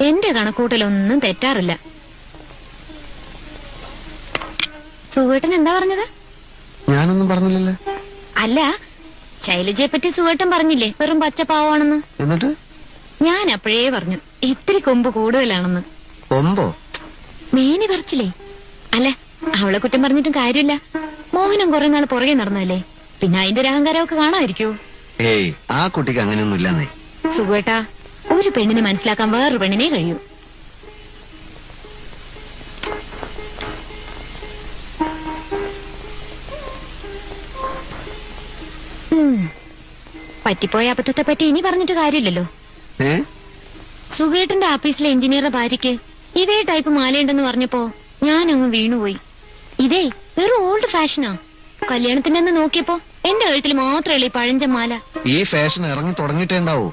എന്റെ കണക്കൂട്ടലൊന്നും തെറ്റാറില്ല. സുഖേട്ടൻ എന്താ പറഞ്ഞത്? ഞാനൊന്നും പറഞ്ഞില്ലല്ലോ. അല്ല, ശൈലജയെ പറ്റി സുഖേട്ടൻ പറഞ്ഞില്ലേ വെറും പച്ചപ്പാവാണെന്ന്? എന്നിട്ട് ഞാൻ അപ്പോഴേ പറഞ്ഞു ഇത്തിരി കൊമ്പ് കൂടുതലാണെന്ന്. കൊമ്പോ? മേനി പറിച്ചില്ലേ? അല്ല, അവളെ കുറ്റം പറഞ്ഞിട്ടും കാര്യമില്ല. മോഹനം കുറെ നാൾ പുറകെ നടന്നല്ലേ, പിന്നെ അതിന്റെ ഒരു അഹങ്കാരമൊക്കെ കാണാതിരിക്കോ? ഏയ്, ആ കുട്ടിക്ക് അങ്ങനെയൊന്നും ഇല്ലെന്നേ. സുഖേട്ടാ, ഒരു പെണ്ണിനെ മനസ്സിലാക്കാൻ വേറൊരു പെണ്ണിനെ കഴിയൂ. പറ്റിപ്പോയ അബദ്ധത്തെ പറ്റി ഇനി പറഞ്ഞിട്ട് കാര്യമില്ലല്ലോ. സുഖേട്ടന്റെ ഓഫീസിലെ എഞ്ചിനീയറുടെ ഭാര്യയ്ക്ക് ഇതേ ടൈപ്പ് മാലയുണ്ടെന്ന് പറഞ്ഞപ്പോ ഞാൻ അങ്ങ് വീണുപോയി. ഇതേ വെറും ഓൾഡ് ഫാഷനാ. കല്യാണത്തിന്റെ അന്ന് നോക്കിയപ്പോ എന്റെ കഴുത്തിൽ മാത്രമല്ലേ ഈ പഴഞ്ചൻ മാല. ഈ ഫാഷൻ ഇറങ്ങി തുടങ്ങിയിട്ടേ ഉണ്ടാവൂ.